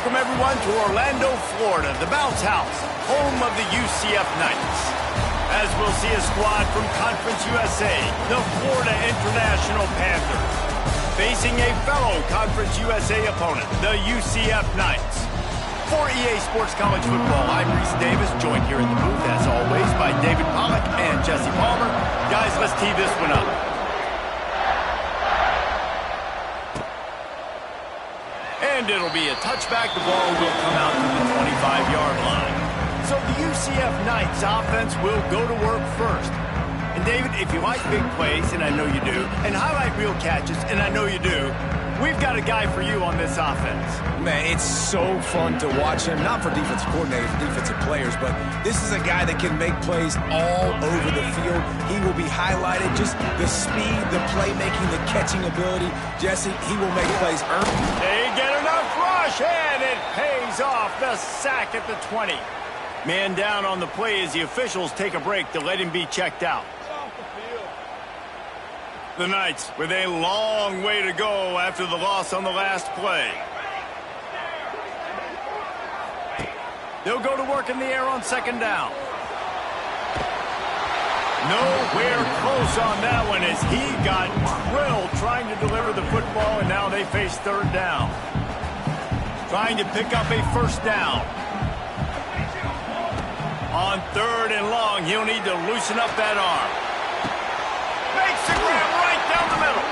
welcome everyone to Orlando, Florida, the bounce house, home of the UCF Knights. As we'll see a squad from Conference USA, the Florida International Panthers, facing a fellow Conference USA opponent, the UCF Knights. For EA Sports College Football, I'm Reese Davis, joined here in the booth, as always, by David Pollack and Jesse Palmer. Guys, let's tee this one up. And it'll be a touchback. The ball will come out to the 25-yard line. So the UCF Knights offense will go to work first. And David, if you like big plays, and I know you do, and highlight reel catches, and I know you do, we've got a guy for you on this offense. Man, it's so fun to watch him, not for defensive coordinators, defensive players, but this is a guy that can make plays all over the field. He will be highlighted, just the speed, the playmaking, the catching ability. Jesse, he will make plays early. They get enough rush, and it pays off. The sack at the 20. Man down on the play as the officials take a break to let him be checked out. The Knights with a long way to go after the loss on the last play. They'll go to work in the air on second down. Nowhere close on that one as he got drilled trying to deliver the football, and now they face third down. Trying to pick up a first down. On third and long, he'll need to loosen up that arm. Makes the grab right down the middle.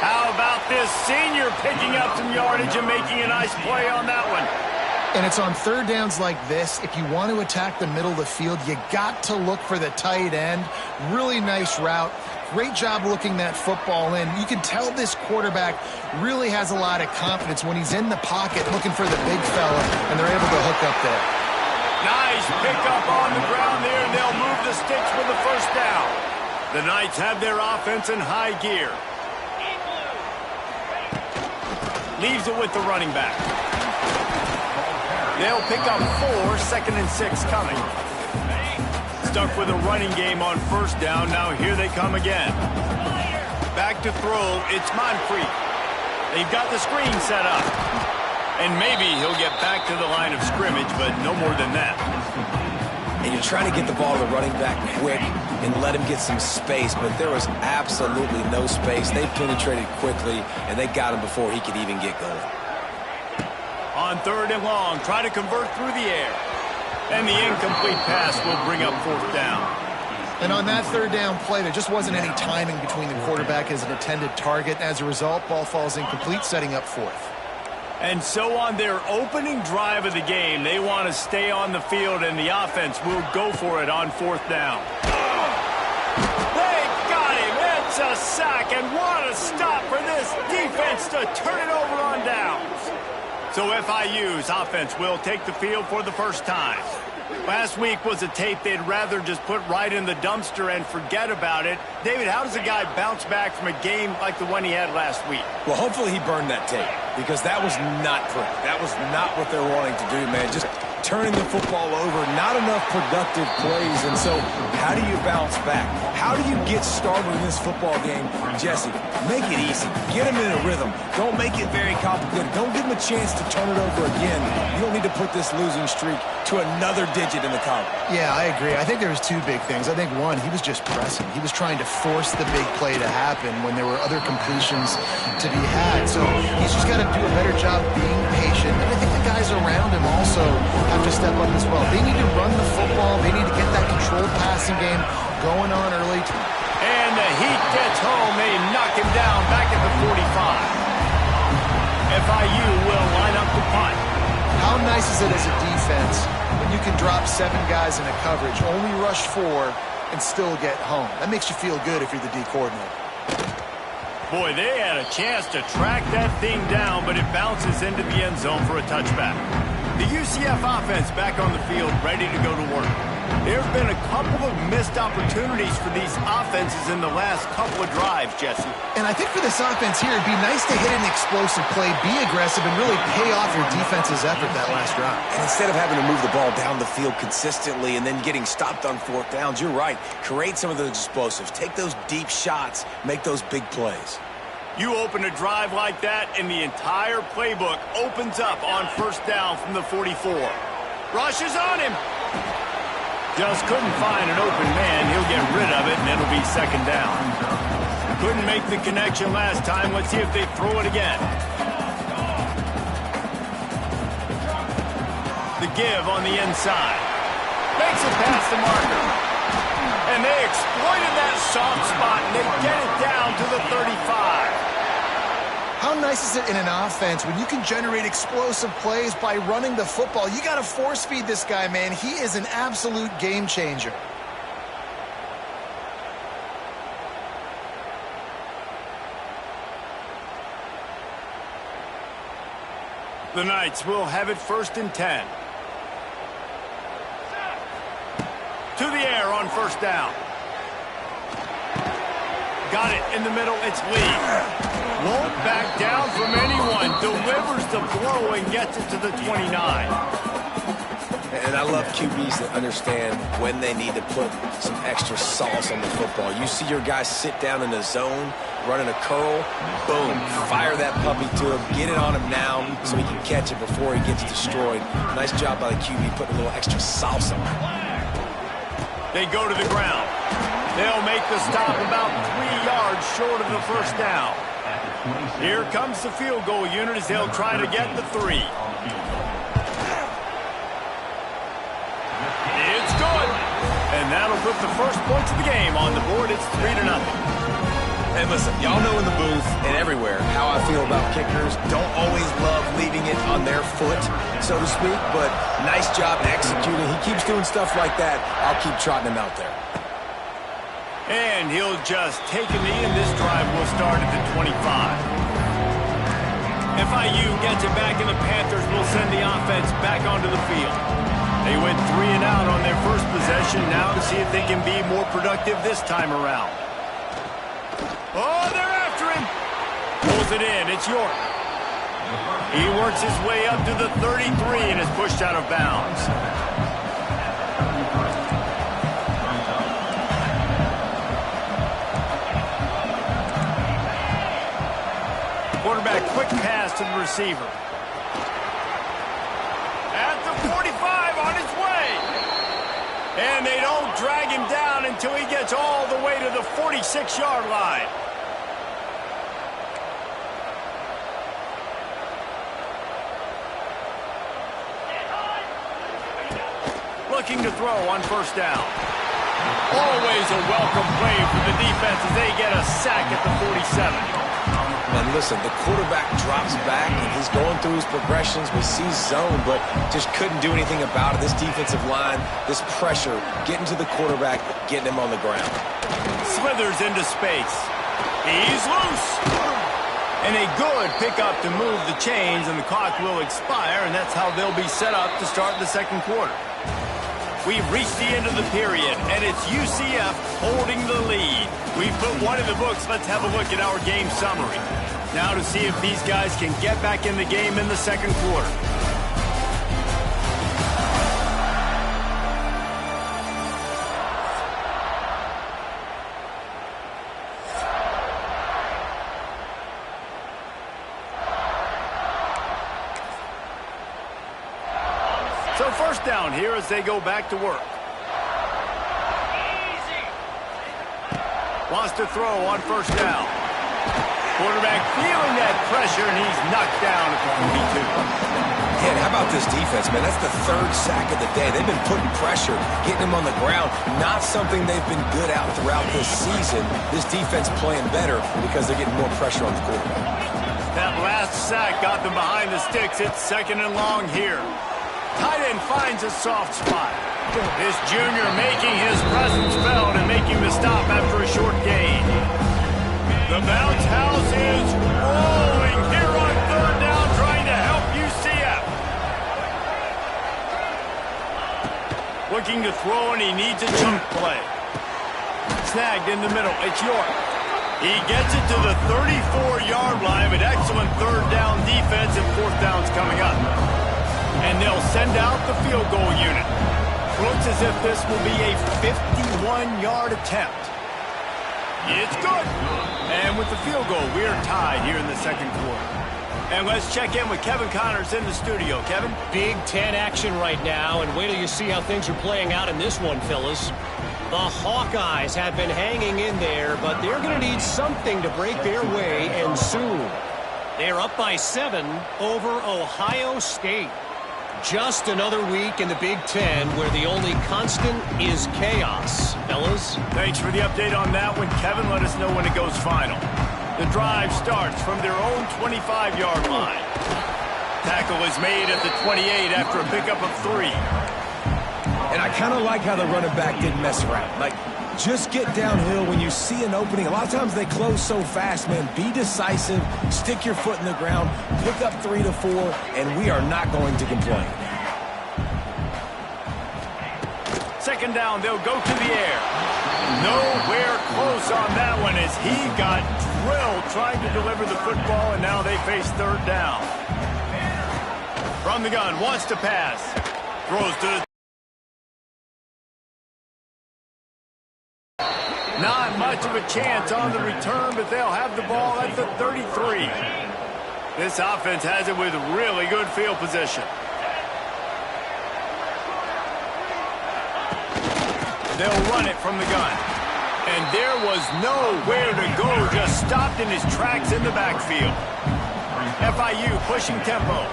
How about this senior picking up some yardage and making a nice play on that one? And it's on third downs like this. If you want to attack the middle of the field, you got to look for the tight end. Really nice route. Great job looking that football in. You can tell this quarterback really has a lot of confidence when he's in the pocket looking for the big fella, and they're able to hook up there. Nice pickup on the ground there, and they'll move the sticks for the first down. The Knights have their offense in high gear. Leaves it with the running back. They'll pick up 4, 2nd and 6 coming. Stuck with a running game on first down. Now here they come again. Back to throw. It's Moncrief. They've got the screen set up. And maybe he'll get back to the line of scrimmage, but no more than that. And you're trying to get the ball to the running back quick and let him get some space, but there was absolutely no space. They penetrated quickly, and they got him before he could even get going. On third and long, try to convert through the air. And the incomplete pass will bring up fourth down. And on that third down play, there just wasn't any timing between the quarterback as an intended target. As a result, ball falls incomplete, setting up fourth. And so on their opening drive of the game, they want to stay on the field, and the offense will go for it on fourth down. They got him. It's a sack, and what a stop for this defense to turn it over on downs. So FIU's offense will take the field for the first time. Last week was a tape they'd rather just put right in the dumpster and forget about it. David, how does a guy bounce back from a game like the one he had last week? Well, hopefully he burned that tape, because that was not pretty. That was not what they're wanting to do, man. Just turning the football over, not enough productive plays. And so how do you bounce back? How do you get started in this football game? Jesse, make it easy. Get him in a rhythm. Don't make it very complicated. Don't give him a chance to turn it over again. You don't need to put this losing streak to another digit in the column. Yeah, I agree. I think there was two big things. I think, one, he was just pressing. He was trying to force the big play to happen when there were other completions to be had. So he's just got to do a better job being patient. And I think the guys around him also have to step up as well. They need to run the football. They need to get that controlled passing game going on early. And the heat gets home. They knock him down back at the 45. FIU will line up the punt. How nice is it as a defense when you can drop 7 guys in a coverage, only rush 4, and still get home? That makes you feel good if you're the D coordinator. Boy, they had a chance to track that thing down, but it bounces into the end zone for a touchback. The UCF offense back on the field, ready to go to work. There have been a couple of missed opportunities for these offenses in the last couple of drives, Jesse. And I think for this offense here, it'd be nice to hit an explosive play, be aggressive, and really pay off your defense's effort that last drive. And instead of having to move the ball down the field consistently and then getting stopped on fourth downs, you're right. Create some of those explosives. Take those deep shots. Make those big plays. You open a drive like that, and the entire playbook opens up on first down from the 44. Rushes on him. Just couldn't find an open man. He'll get rid of it, and it'll be second down. Couldn't make the connection last time. Let's see if they throw it again. The give on the inside. Makes it past the marker. And they exploited that soft spot, and they get it down to the 35. How nice is it in an offense when you can generate explosive plays by running the football? You got to force feed this guy, man. He is an absolute game changer. The Knights will have it 1st and 10. To the air on first down. Got it in the middle. It's Lee. Won't back down from anyone. Delivers the blow and gets it to the 29. And I love QBs that understand when they need to put some extra sauce on the football. You see your guys sit down in the zone, running a curl, boom, fire that puppy to him, get it on him now so he can catch it before he gets destroyed. Nice job by the QB putting a little extra sauce on it. They go to the ground. They'll make the stop about 3 yards short of the first down. Here comes the field goal unit as they'll try to get the 3. It's good. And that'll put the first points of the game on the board. It's 3-0. And listen, y'all know in the booth and everywhere how I feel about kickers. Don't always love leaving it on their foot, so to speak, but nice job executing. He keeps doing stuff like that. I'll keep trotting him out there. And he'll just take a knee, and this drive will start at the 25. FIU gets it back, and the Panthers will send the offense back onto the field. They went 3 and out on their first possession, now to see if they can be more productive this time around. Oh, they're after him. Pulls it in. It's York. He works his way up to the 33 and is pushed out of bounds. Quarterback, quick pass to the receiver. At the 45, on his way. And they don't drag him down until he gets all the way to the 46-yard line. Looking to throw on first down. Always a welcome play for the defense as they get a sack at the 47. And listen, the quarterback drops back, and he's going through his progressions. We see zone, but just couldn't do anything about it. This defensive line, this pressure, getting to the quarterback, getting him on the ground. Slithers into space. He's loose. And a good pickup to move the chains, and the clock will expire, and that's how they'll be set up to start the second quarter. We've reached the end of the period, and it's UCF holding the lead. We've put one in the books. Let's have a look at our game summary. Now to see if these guys can get back in the game in the second quarter. So first down here as they go back to work. Wants to throw on first down. Quarterback feeling that pressure, and he's knocked down at the 42. Yeah, and how about this defense, man? That's the 3rd sack of the day. They've been putting pressure, getting him on the ground. Not something they've been good at throughout this season. This defense playing better because they're getting more pressure on the quarterback. That last sack got them behind the sticks. It's 2nd and long here. Tight end finds a soft spot. This junior making his presence felt and making the stop after a short gain. The bounce house is rolling here on 3rd down, trying to help UCF. Looking to throw, and he needs a chunk play. Snagged in the middle. It's York. He gets it to the 34-yard line, but excellent 3rd down defense, and 4th down's coming up. And they'll send out the field goal unit. Looks as if this will be a 51-yard attempt. It's good. And with the field goal. We are tied here in the second quarter. And let's check in with Kevin Connors in the studio. Kevin? Big Ten action right now, and wait till you see how things are playing out in this one, fellas. The Hawkeyes have been hanging in there, but they're going to need something to break their way, and soon. They're up by 7 over Ohio State. Just another week in the Big Ten where the only constant is chaos, fellas. Thanks for the update on that one, Kevin. Let us know when it goes final. The drive starts from their own 25-yard line. Tackle is made at the 28 after a pickup of 3. And I kind of like how the running back didn't mess around. Like, just get downhill when you see an opening. A lot of times they close so fast, man. Be decisive, stick your foot in the ground, pick up 3 to 4, and we are not going to complain. Second down, they'll go to the air. Nowhere close on that one as he got drilled trying to deliver the football, and now they face third down. From the gun, wants to pass. Throws to the... Not much of a chance on the return, but they'll have the ball at the 33. This offense has it with really good field position. They'll run it from the gun. And there was nowhere to go, just stopped in his tracks in the backfield. FIU pushing tempo.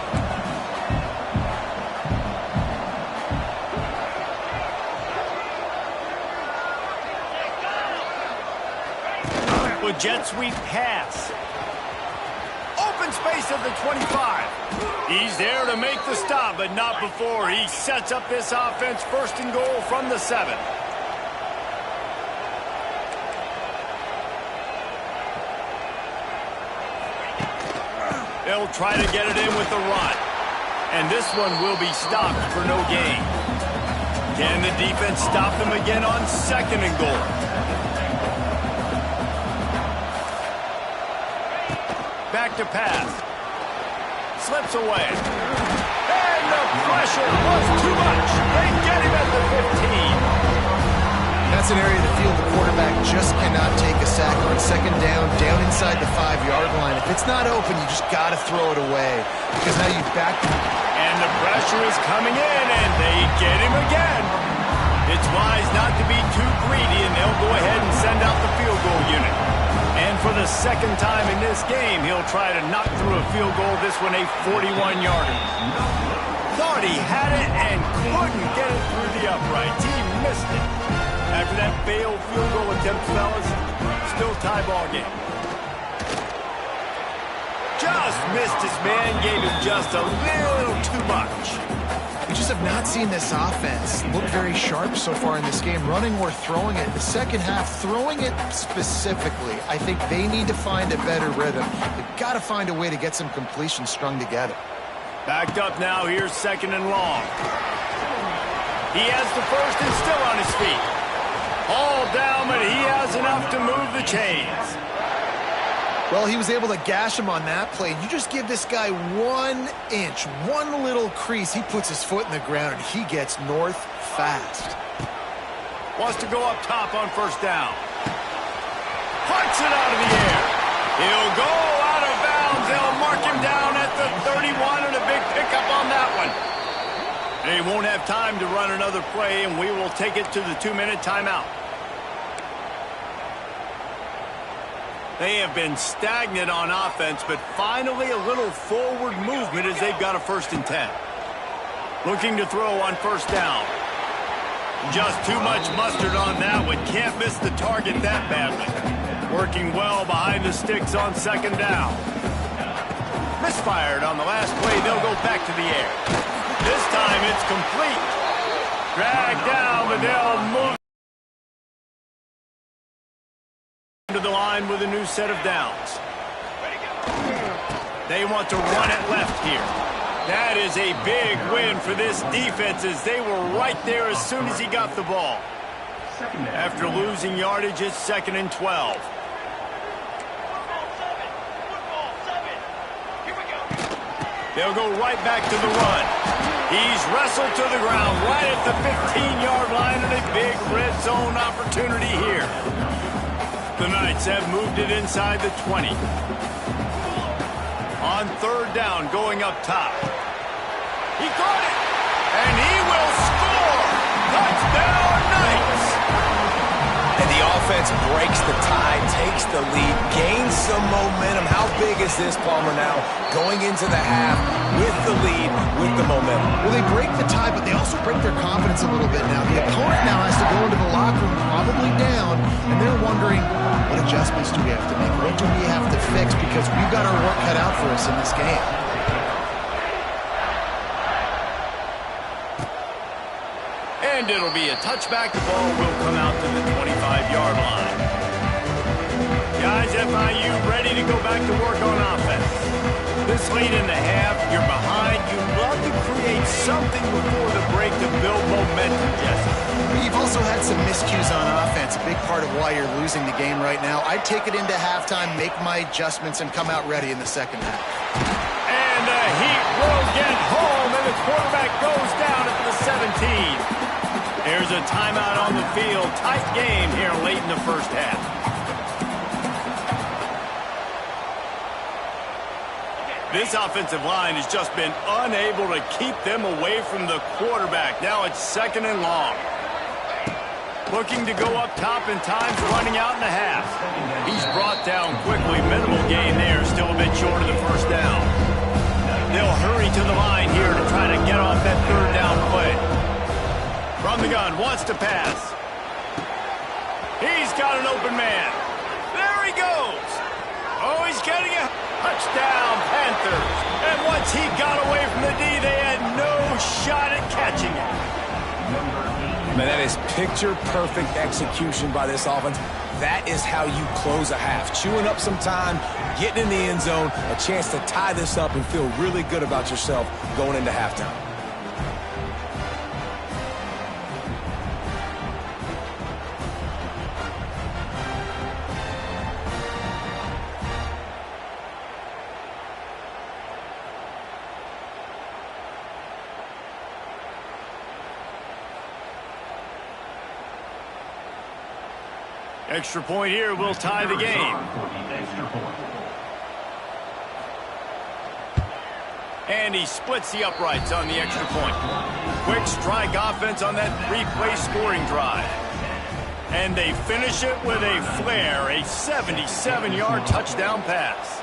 With jet sweep pass. Open space at the 25. He's there to make the stop, but not before he sets up this offense first and goal from the 7. They'll try to get it in with the run. And this one will be stopped for no gain. Can the defense stop them again on second and goal? Back to pass. Slips away. And the pressure was too much. They get him at the 15. That's an area of the field the quarterback just cannot take a sack on. Second down, down inside the 5-yard line. If it's not open, you just got to throw it away. Because now you back... And the pressure is coming in, and they get him again. It's wise not to be too greedy, and they'll go ahead and send out the field goal unit. And for the second time in this game, he'll try to knock through a field goal, this one a 41-yarder. Thought he had it and couldn't get it through the uprights. He missed it. After that failed field goal attempt, fellas, still tie ball game. Just missed his man, gave him just a little too much. We just have not seen this offense look very sharp so far in this game, running or throwing it. The second half, throwing it specifically, I think they need to find a better rhythm. They've got to find a way to get some completions strung together. Backed up now, here's second and long. He has the first and still on his feet. All down, but he has enough to move the chains. Well, he was able to gash him on that play. You just give this guy 1 inch, one little crease, he puts his foot in the ground, and he gets north fast. Wants to go up top on first down. Punts it out of the air. He'll go out of bounds. They'll mark him down at the 31, and a big pickup on that one. They won't have time to run another play, and we will take it to the 2-minute timeout. They have been stagnant on offense, but finally a little forward movement as they've got a 1st and 10. Looking to throw on first down. Just too much mustard on that one. Can't miss the target that badly. Working well behind the sticks on second down. Misfired on the last play. They'll go back to the air. This time it's complete. Dragged down, but they'll move to the line with a new set of downs. They want to run it left here. That is a big win for this defense as they were right there as soon as he got the ball. After losing yardage, it's 2nd and 12. They'll go right back to the run. He's wrestled to the ground right at the 15-yard line, and a big red zone opportunity here. The Knights have moved it inside the 20. On third down, going up top. He got it! And he will score! Touchdown, Knights! And the offense breaks the tie, takes the lead, gains some momentum. How big is this, Palmer, now? Going into the half with the lead, with the momentum. Well, they break the tie, but they also break their confidence a little bit now. The opponent now has to go into the locker room probably down, and they're wondering, what adjustments do we have to make? What do we have to fix? Because we've got our work cut out for us in this game. And it'll be a touchback. The ball will come out to the 25-yard line. Guys, FIU ready to go back to work on offense. This late in the half, you're behind. You love to create something before the break to build momentum, Jesse. You've also had some miscues on offense, a big part of why you're losing the game right now. I'd take it into halftime, make my adjustments, and come out ready in the second half. And the Heat will get home, and the quarterback goes down at the 17. There's a timeout on the field. Tight game here late in the first half. This offensive line has just been unable to keep them away from the quarterback. Now it's second and long. Looking to go up top, and time's running out in the half. He's brought down quickly. Minimal gain there. Still a bit short of the first down. They'll hurry to the line here to try to get off that third down play. From the gun, wants to pass. He's got an open man. There he goes. Oh, he's getting a touchdown, Panthers. And once he got away from the D, they had no shot at catching it. Man, that is picture-perfect execution by this offense. That is how you close a half. Chewing up some time, getting in the end zone, a chance to tie this up and feel really good about yourself going into halftime. Extra point here will tie the game. And he splits the uprights on the extra point. Quick strike offense on that three-play scoring drive. And they finish it with a flare, a 77-yard touchdown pass.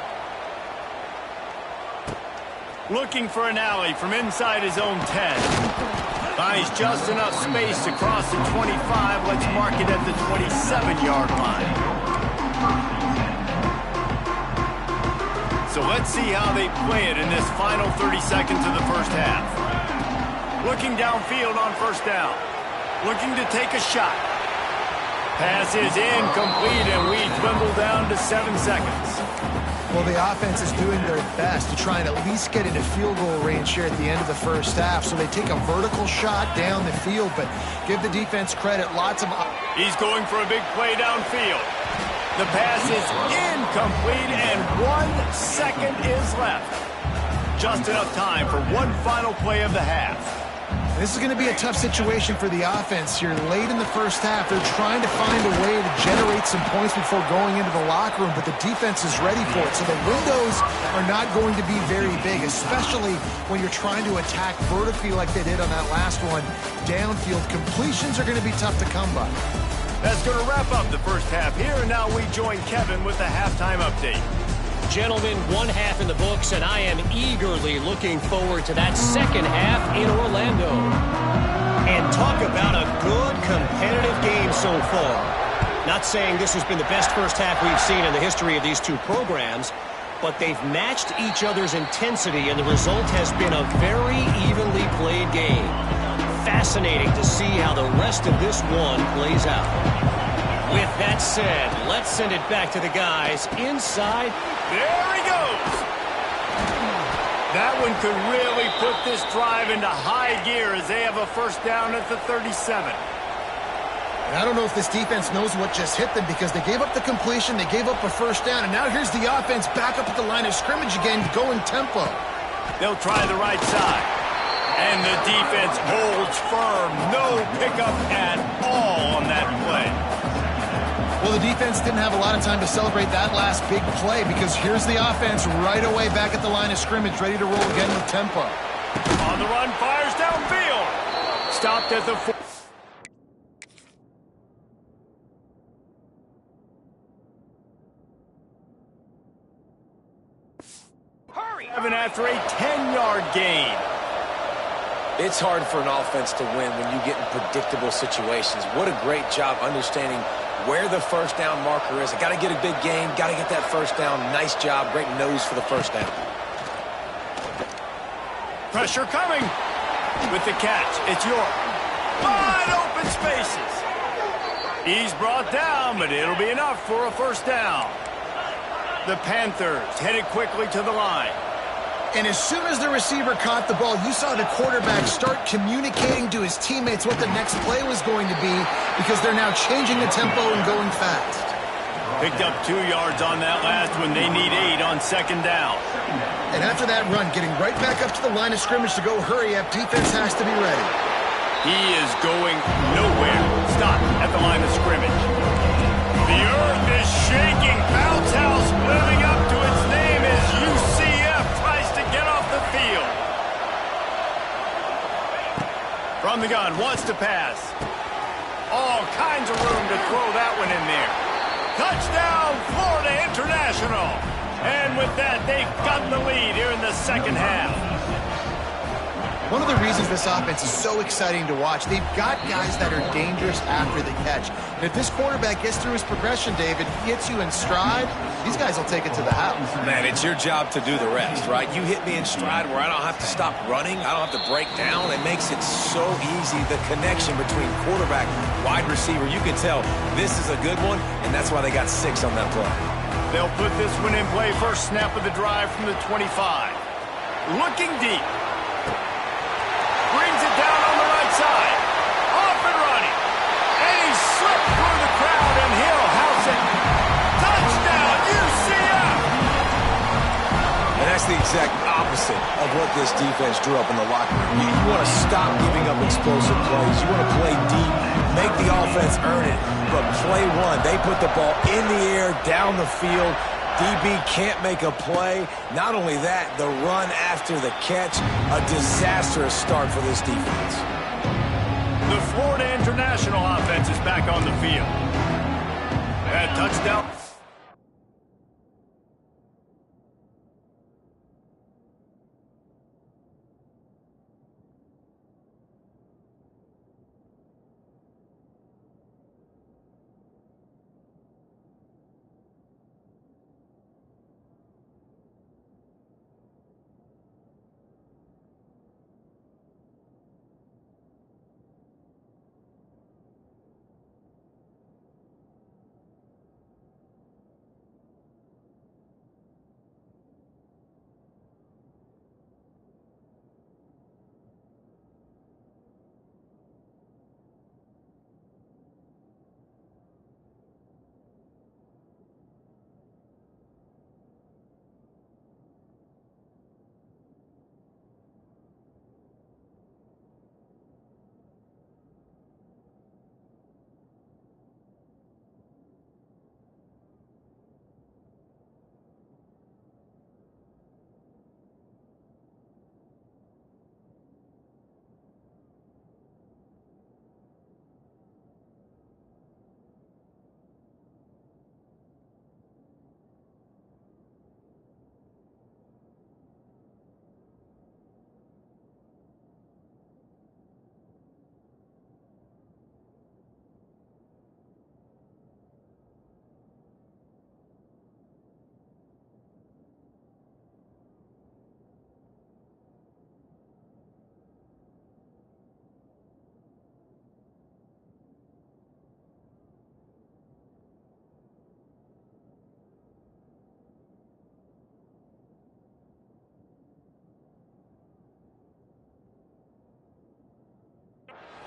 Looking for an alley from inside his own 10. Finds just enough space to cross the 25. Let's mark it at the 27-yard line. So let's see how they play it in this final 30 seconds of the first half. Looking downfield on first down. Looking to take a shot. Pass is incomplete, and we dwindle down to 7 seconds. Well, the offense is doing their best to try and at least get into field goal range here at the end of the first half. So they take a vertical shot down the field, but give the defense credit. Lots of... He's going for a big play downfield. The pass is incomplete, and 1 second is left. Just enough time for one final play of the half. This is going to be a tough situation for the offense here. Late in the first half, they're trying to find a way to generate some points before going into the locker room, but the defense is ready for it. So the windows are not going to be very big, especially when you're trying to attack vertically like they did on that last one. Downfield completions are going to be tough to come by. That's going to wrap up the first half here, and now we join Kevin with the halftime update. Gentlemen, one half in the books, and I am eagerly looking forward to that second half in Orlando. And talk about a good competitive game so far. Not saying this has been the best first half we've seen in the history of these two programs, but they've matched each other's intensity, and the result has been a very evenly played game. Fascinating to see how the rest of this one plays out. With that said, let's send it back to the guys inside. There he goes. That one could really put this drive into high gear as they have a first down at the 37. And I don't know if this defense knows what just hit them, because they gave up the completion, they gave up a first down, and now here's the offense back up at the line of scrimmage again, going tempo. They'll try the right side. And the defense holds firm. No pickup at all on that play. Well, the defense didn't have a lot of time to celebrate that last big play because here's the offense right away back at the line of scrimmage, ready to roll again with tempo. On the run, fires downfield. Stopped at the 4. Hurry! After a 10-yard gain. It's hard for an offense to win when you get in predictable situations. What a great job understanding where the first down marker is. I got to get a big gain, got to get that first down. Nice job, great nose for the first down. Pressure coming with the catch. It's York. Wide open spaces. He's brought down, but it'll be enough for a first down. The Panthers headed quickly to the line. And as soon as the receiver caught the ball, you saw the quarterback start communicating to his teammates what the next play was going to be because they're now changing the tempo and going fast. Picked up 2 yards on that last one. They need 8 on second down. And after that run, getting right back up to the line of scrimmage to go hurry up, defense has to be ready. He is going nowhere. Stop at the line of scrimmage. The earth is shaking. Bounce house living up to its name as UCF tries to get off the field. From the gun, wants to pass. All kinds of room to throw that one in there. Touchdown, Florida International. And with that, they've gotten the lead here in the second half. One of the reasons this offense is so exciting to watch, they've got guys that are dangerous after the catch. And if this quarterback gets through his progression, David, hits you in stride, these guys will take it to the house. Man, it's your job to do the rest, right? You hit me in stride where I don't have to stop running. I don't have to break down. It makes it so easy, the connection between quarterback, wide receiver. You can tell this is a good one, and that's why they got 6 on that play. They'll put this one in play. First snap of the drive from the 25. Looking deep. Brings it down on the right side. Off and running. And he slipped through the crowd, and he'll house it. Touchdown, UCF! And that's the exact opposite of what this defense drew up in the locker room. You want to stop giving up explosive plays. You want to play deep, make the offense earn it. But play one, they put the ball in the air, down the field. DB can't make a play. Not only that, the run after the catch, a disastrous start for this defense. The Florida International offense is back on the field. That touchdown.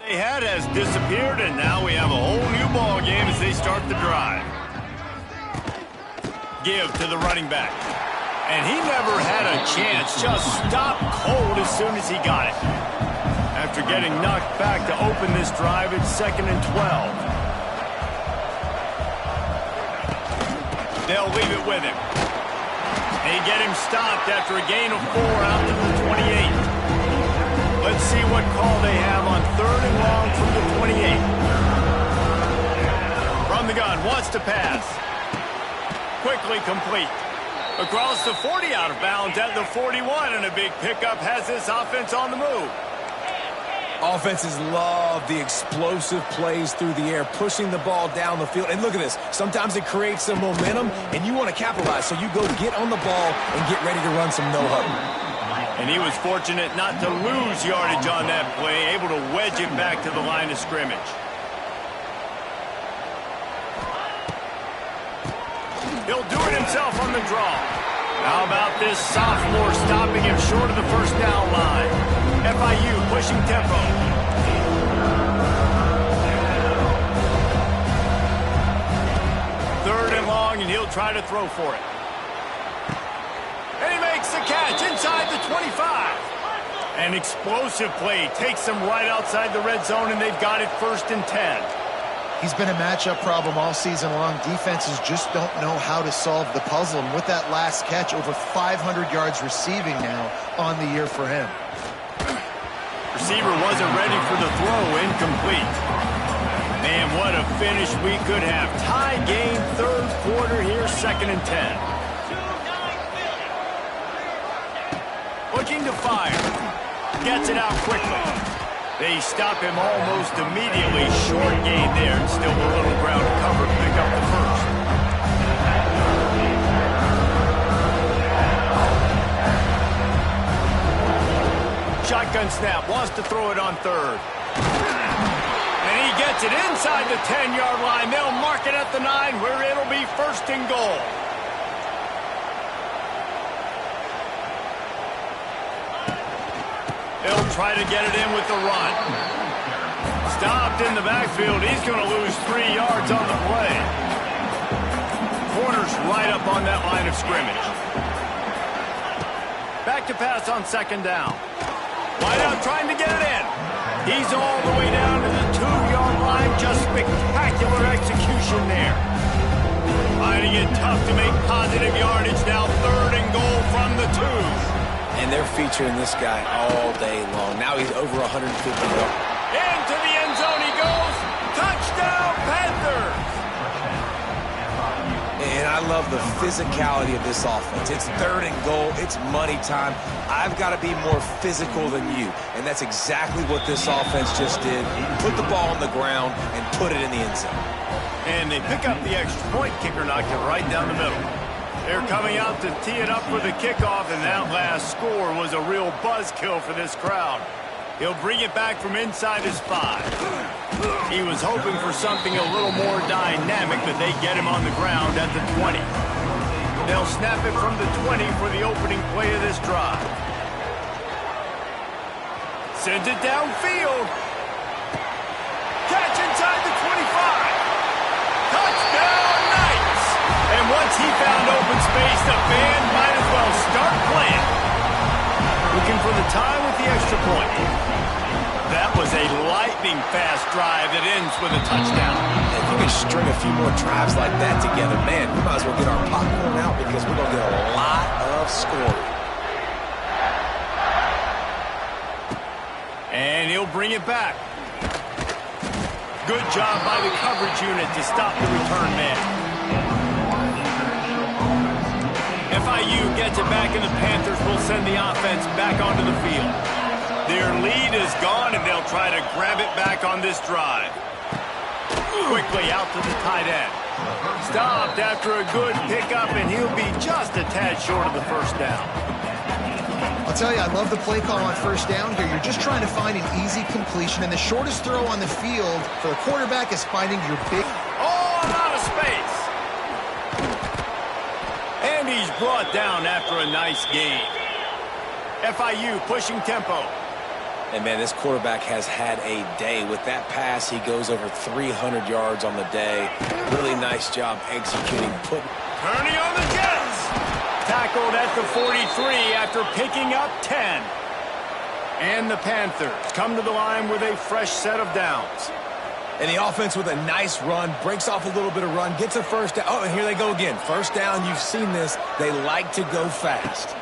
They had has disappeared, and now we have a whole new ball game as they start the drive. Give to the running back. And he never had a chance. Just stopped cold as soon as he got it. After getting knocked back to open this drive, it's 2nd and 12. They'll leave it with him. They get him stopped after a gain of 4 out to the 28. Let's see what call they have on 3rd and long from the 28. From the gun, wants to pass. Quickly complete. Across the 40, out of bounds at the 41, and a big pickup has this offense on the move. Offenses love the explosive plays through the air, pushing the ball down the field. And look at this. Sometimes it creates some momentum, and you want to capitalize. So you go get on the ball and get ready to run some no-huddle. And he was fortunate not to lose yardage on that play, able to wedge it back to the line of scrimmage. He'll do it himself on the draw. How about this sophomore stopping him short of the first down line? FIU pushing tempo. Third and long, and he'll try to throw for it. And he makes the catch inside the 25. An explosive play takes them right outside the red zone, and they've got it 1st and 10. He's been a matchup problem all season long. Defenses just don't know how to solve the puzzle. And with that last catch, over 500 yards receiving now on the year for him. Receiver wasn't ready for the throw, incomplete. Man, what a finish we could have. Tie game, 3rd quarter here, 2nd and 10. Looking to fire. Gets it out quickly. They stop him almost immediately. Short gain there, and still a little ground to cover to pick up the first. Shotgun snap, wants to throw it on 3rd. And he gets it inside the 10-yard line. They'll mark it at the 9, where it'll be 1st and goal. They'll try to get it in with the run. Stopped in the backfield. He's going to lose 3 yards on the play. Corner's right up on that line of scrimmage. Back to pass on 2nd down. Wide out trying to get it in. He's all the way down to the 2-yard line. Just spectacular execution there. Finding it tough to make positive yardage now. 3rd and goal from the 2. And they're featuring this guy all day long. Now he's over 150 yards. Into the end zone he goes. Touchdown, Panthers! And I love the physicality of this offense. It's 3rd and goal. It's money time. I've got to be more physical than you. And that's exactly what this offense just did. Put the ball on the ground and put it in the end zone. And they pick up the extra point. Kicker knocked it right down the middle. They're coming out to tee it up for the kickoff, and that last score was a real buzzkill for this crowd. He'll bring it back from inside his 5. He was hoping for something a little more dynamic, but they get him on the ground at the 20. They'll snap it from the 20 for the opening play of this drive. Sends it downfield. Catch inside the 25. Touchdown, Knights! And once he found open space, the band might as well start playing. Looking for the tie with the extra point. That was a lightning-fast drive that ends with a touchdown. If you can string a few more drives like that together, man, we might as well get our popcorn out because we're going to get a lot of scoring. And he'll bring it back. Good job by the coverage unit to stop the return man. FIU gets it back, and the Panthers will send the offense back onto the field. Their lead is gone, and they'll try to grab it back on this drive. Quickly out to the tight end. Stopped after a good pickup, and he'll be just a tad short of the first down. I'll tell you, I love the play call on 1st down here. You're just trying to find an easy completion, and the shortest throw on the field for the quarterback is finding your big... Oh, out of space. And he's brought down after a nice gain. FIU pushing tempo. And, man, this quarterback has had a day. With that pass, he goes over 300 yards on the day. Really nice job executing. Turning on the Jets. Tackled at the 43 after picking up 10. And the Panthers come to the line with a fresh set of downs. And the offense with a nice run, breaks off a little bit of run, gets a first down. Oh, and here they go again. First down, you've seen this. They like to go fast.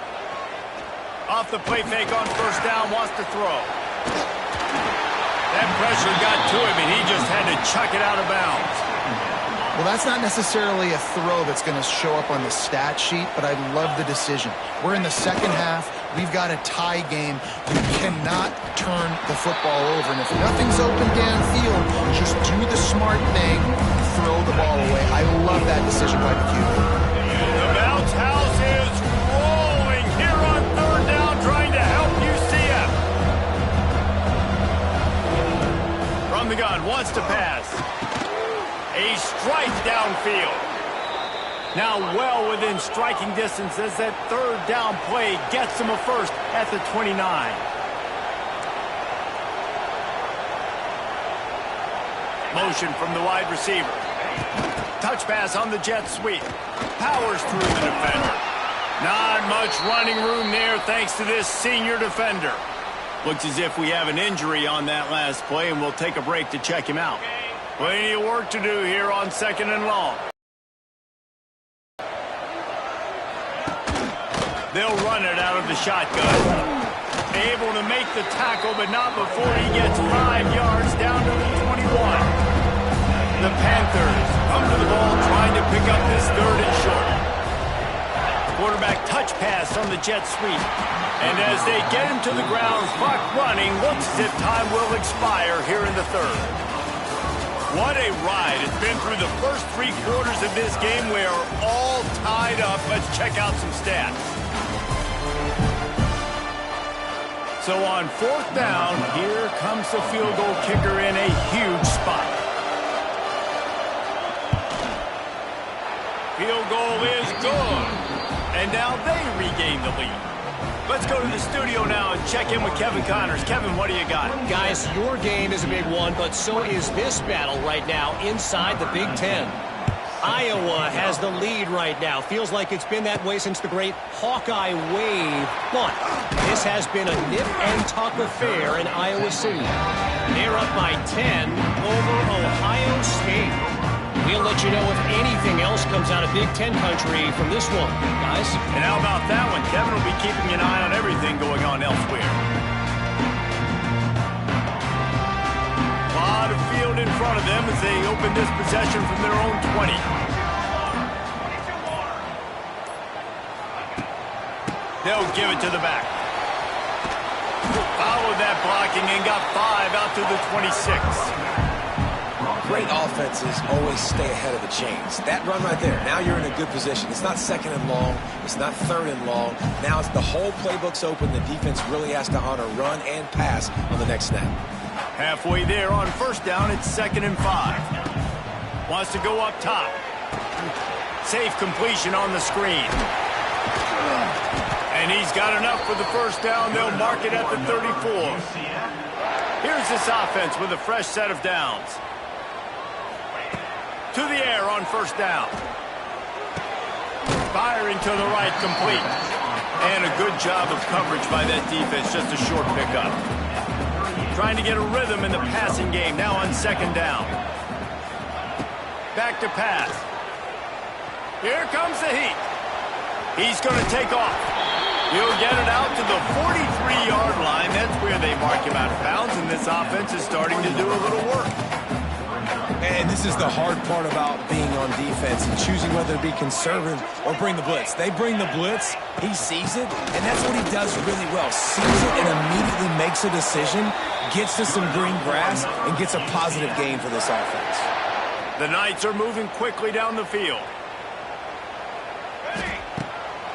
Off the play fake on first down, wants to throw. That pressure got to him, and he just had to chuck it out of bounds. Well, that's not necessarily a throw that's going to show up on the stat sheet, but I love the decision. We're in the second half. We've got a tie game. You cannot turn the football over. And if nothing's open downfield, just do the smart thing, throw the ball away. I love that decision by the QB. The bounce house is rolling here on third down, trying to help UCF. From the gun, wants to pass. A strike downfield. Now well within striking distance as that third down play gets him a first at the 29. Motion from the wide receiver. Touch pass on the jet sweep. Powers through the defender. Not much running room there thanks to this senior defender. Looks as if we have an injury on that last play, and we'll take a break to check him out. Plenty of work to do here on second and long. They'll run it out of the shotgun. Able to make the tackle, but not before he gets 5 yards down to the 21. The Panthers come to the ball trying to pick up this third and short. Quarterback touch pass on the jet sweep. And as they get him to the ground, clock running, looks as if time will expire here in the third. What a ride. It's been through the first 3 quarters of this game. We are all tied up. Let's check out some stats. So on fourth down, here comes the field goal kicker in a huge spot. Field goal is good. And now they regain the lead. Let's go to the studio now and check in with Kevin Connors. Kevin, what do you got? Guys, your game is a big one, but so is this battle right now inside the Big Ten. Iowa has the lead right now. Feels like it's been that way since the great Hawkeye wave. But this has been a nip and tuck affair in Iowa City. They're up by 10 over Ohio State. We'll let you know if anything else comes out of Big Ten country from this one, guys. And how about that one? Kevin will be keeping an eye on everything going on elsewhere. A lot of field in front of them as they open this possession from their own 20. They'll give it to the back. Followed that blocking and got 5 out to the 26. Great offenses always stay ahead of the chains. That run right there, now you're in a good position. It's not second and long. It's not third and long. Now it's the whole playbook's open. The defense really has to honor run and pass on the next snap. Halfway there on first down, it's 2nd and 5. Wants to go up top. Safe completion on the screen. And he's got enough for the first down. They'll mark it at the 34. Here's this offense with a fresh set of downs. To the air on first down. Firing to the right, complete. And a good job of coverage by that defense, just a short pickup. Trying to get a rhythm in the passing game, now on 2nd down. Back to pass. Here comes the heat. He's going to take off. He'll get it out to the 43-yard line. That's where they mark him out of bounds, and this offense is starting to do a little work. And this is the hard part about being on defense and choosing whether to be conservative or bring the blitz. They bring the blitz, he sees it, and that's what he does really well. Sees it and immediately makes a decision, gets to some green grass, and gets a positive gain for this offense. The Knights are moving quickly down the field.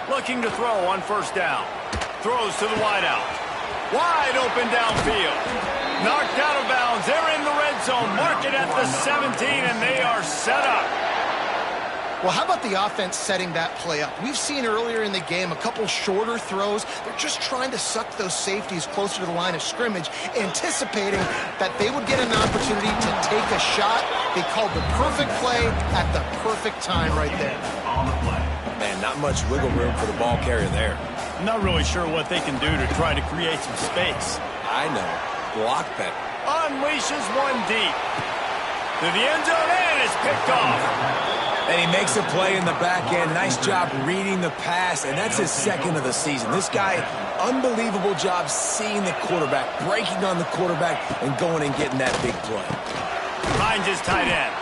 Looking to throw on first down. Throws to the wideout. Wide open downfield. Knocked out of bounds. They're in the red zone. Mark it at the 17, and they are set up. Well, how about the offense setting that play up? We've seen earlier in the game a couple shorter throws. They're just trying to suck those safeties closer to the line of scrimmage, anticipating that they would get an opportunity to take a shot. They called the perfect play at the perfect time right there. Man, not much wiggle room for the ball carrier there. I'm not really sure what they can do to try to create some space. I know. Block better. Unleashes one deep. To the end zone, and it's picked off. And he makes a play in the back end. Nice job reading the pass, and that's his second of the season. This guy, unbelievable job seeing the quarterback, breaking on the quarterback, and going and getting that big play. Finds his tight end.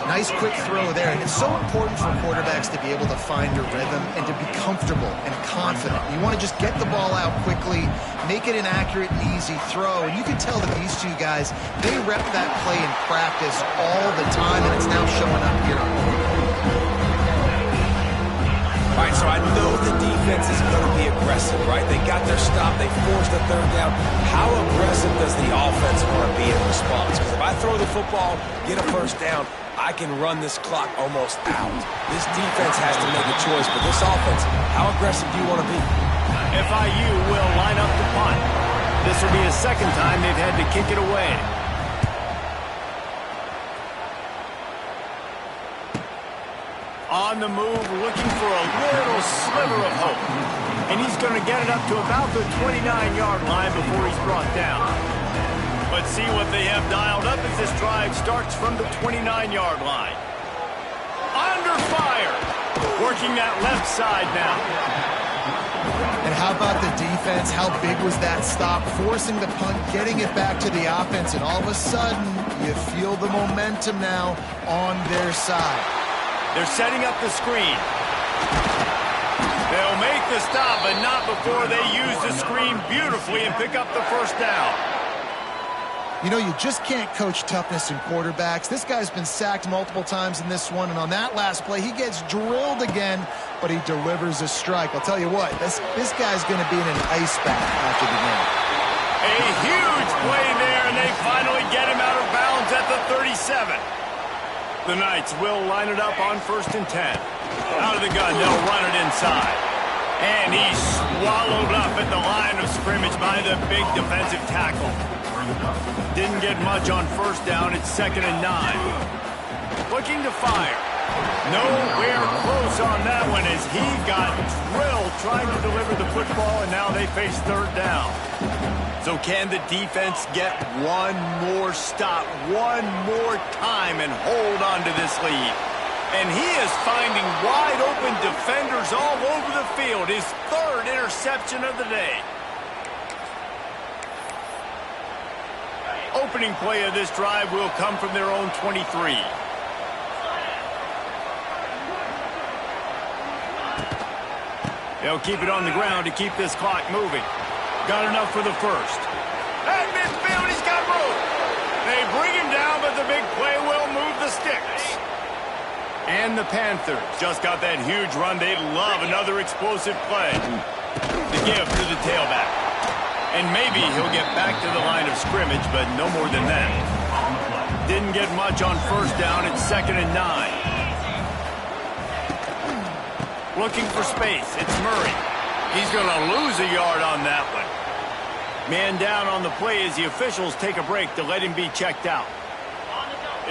Nice quick throw there. And it's so important for quarterbacks to be able to find a rhythm and to be comfortable and confident. You want to just get the ball out quickly, make it an accurate and easy throw. And you can tell that these two guys, they rep that play in practice all the time, and it's now showing up here on the field. All right, so I know the defense is going to be aggressive, right? They got their stop. They forced the third down. How aggressive does the offense want to be in response? Because if I throw the football, get a first down, I can run this clock almost out. This defense has to make a choice, but this offense, how aggressive do you want to be? FIU will line up to punt. This will be the second time they've had to kick it away. On the move, looking for a little sliver of hope. And he's going to get it up to about the 29-yard line before he's brought down. But see what they have dialed up as this drive starts from the 29-yard line. Under fire. Working that left side now. And how about the defense? How big was that stop? Forcing the punt, getting it back to the offense, and all of a sudden, you feel the momentum now on their side. They're setting up the screen. They'll make the stop, but not before they use the screen beautifully and pick up the first down. You know, you just can't coach toughness in quarterbacks. This guy's been sacked multiple times in this one, and on that last play, he gets drilled again, but he delivers a strike. I'll tell you what, this guy's going to be in an ice bath after the game. A huge play there, and they finally get him out of bounds at the 37. The Knights will line it up on 1st and 10. Out of the gun, they'll run it inside. And he's swallowed up at the line of scrimmage by the big defensive tackle. Didn't get much on first down. It's 2nd and 9. Looking to fire. Nowhere close on that one as he got drilled trying to deliver the football, and now they face 3rd down. So can the defense get one more stop, one more time, and hold on to this lead? And he is finding wide open defenders all over the field. His 3rd interception of the day. Opening play of this drive will come from their own 23. They'll keep it on the ground to keep this clock moving. Got enough for the first. At midfield, he's got room. They bring him down, but the big play will move the sticks. And the Panthers just got that huge run. They love another explosive play. The give to the tailback. And maybe he'll get back to the line of scrimmage, but no more than that. Didn't get much on first down. It's 2nd and 9. Looking for space. It's Murray. He's going to lose a yard on that one. Man down on the play as the officials take a break to let him be checked out.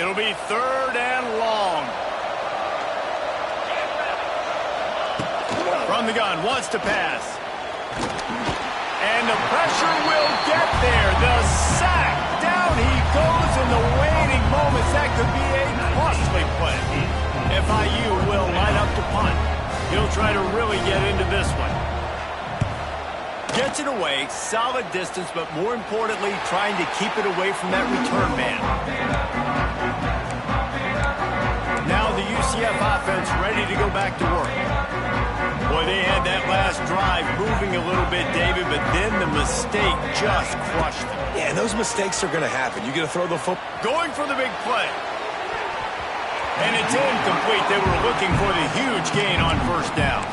It'll be 3rd and long. From the gun, wants to pass. And the pressure will get there. The sack. Down he goes in the waning moments. That could be a costly play. FIU will line up to punt. He'll try to really get into this one. Gets it away, solid distance, but more importantly, trying to keep it away from that return man. Now the UCF offense ready to go back to work. Boy, they had that last drive moving a little bit, David, but then the mistake just crushed them. Yeah, and those mistakes are going to happen. You're going to throw the football. Going for the big play. And it's incomplete. They were looking for the huge gain on first down.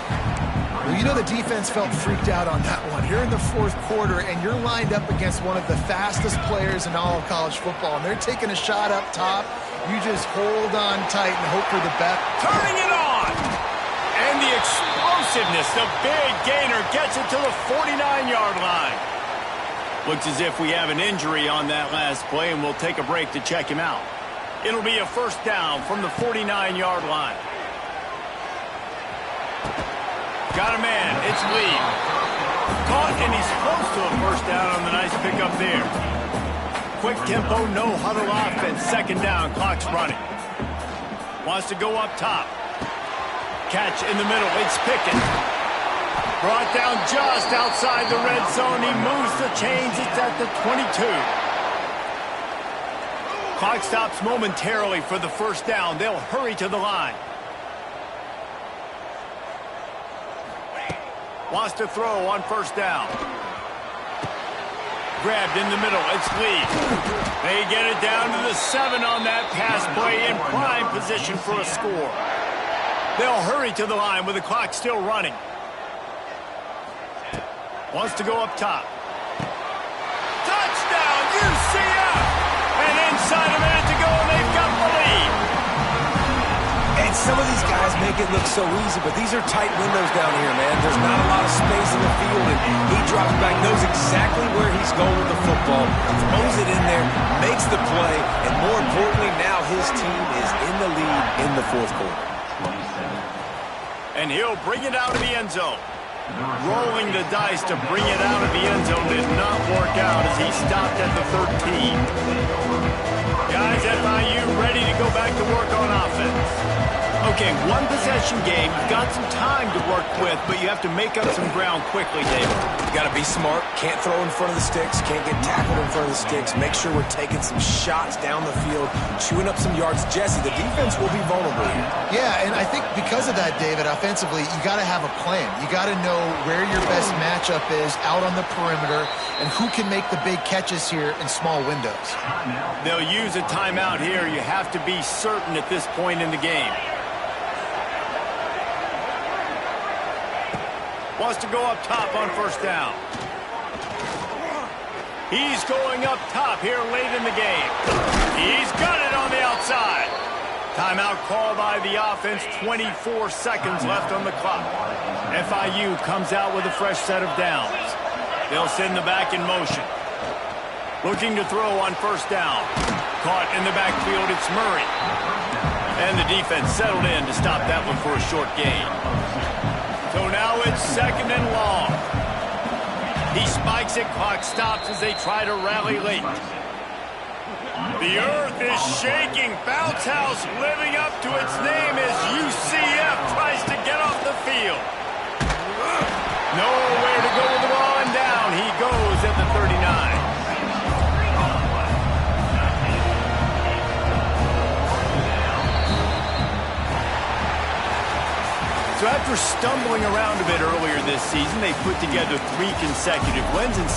Well, you know the defense felt freaked out on that one. You're in the 4th quarter, and you're lined up against one of the fastest players in all of college football, and they're taking a shot up top. You just hold on tight and hope for the best. Turning it on! And the explosiveness, the big gainer gets it to the 49-yard line. Looks as if we have an injury on that last play, and we'll take a break to check him out. It'll be a first down from the 49-yard line. Got a man. It's Lee. Caught, and he's close to a first down on the nice pickup there. quick tempo, no huddle offense. Second down, clock's running. Wants to go up top. Catch in the middle, it's Pickett. Brought down just outside the red zone. He moves the chains, it's at the 22. Clock stops momentarily for the first down. They'll hurry to the line. Wants to throw on first down. Grabbed in the middle, it's Lee. They get it down to the 7 on that pass play in prime position for a score. They'll hurry to the line with the clock still running. Wants to go up top. Touchdown, UCF! And inside a minute to go, and they've got the lead. And some of these guys make it look so easy, but these are tight windows down here, man. There's not a lot of space in the field, and he drops back, knows exactly where he's going with the football, throws it in there, makes the play, and more importantly, now his team is in the lead in the fourth quarter. And he'll bring it out of the end zone. Rolling the dice to bring it out of the end zone did not work out as he stopped at the 13. Guys, FIU ready to go back to work on offense. Okay, one possession game. You've got some time to work with, but you have to make up some ground quickly, David. You got to be smart. Can't throw in front of the sticks. Can't get tackled in front of the sticks. Make sure we're taking some shots down the field, chewing up some yards. Jesse, the defense will be vulnerable here. Yeah, and I think because of that, David, offensively, you got to have a plan. You got to know where your best matchup is out on the perimeter and who can make the big catches here in small windows. They'll use a timeout here. You have to be certain at this point in the game. Wants to go up top on first down. He's going up top here late in the game. He's got it on the outside. Timeout called by the offense. 24 seconds left on the clock. FIU comes out with a fresh set of downs. They'll send the back in motion. Looking to throw on first down. Caught in the backfield, it's Murray. And the defense settled in to stop that one for a short gain. So now it's second and long. He spikes it, clock stops as they try to rally late. The earth is shaking. Bounce House living up to its name as UCF tries to get off the field. Nowhere to go with the ball, and down he goes at the 39. So after stumbling around a bit earlier this season, they put together 3 consecutive wins. And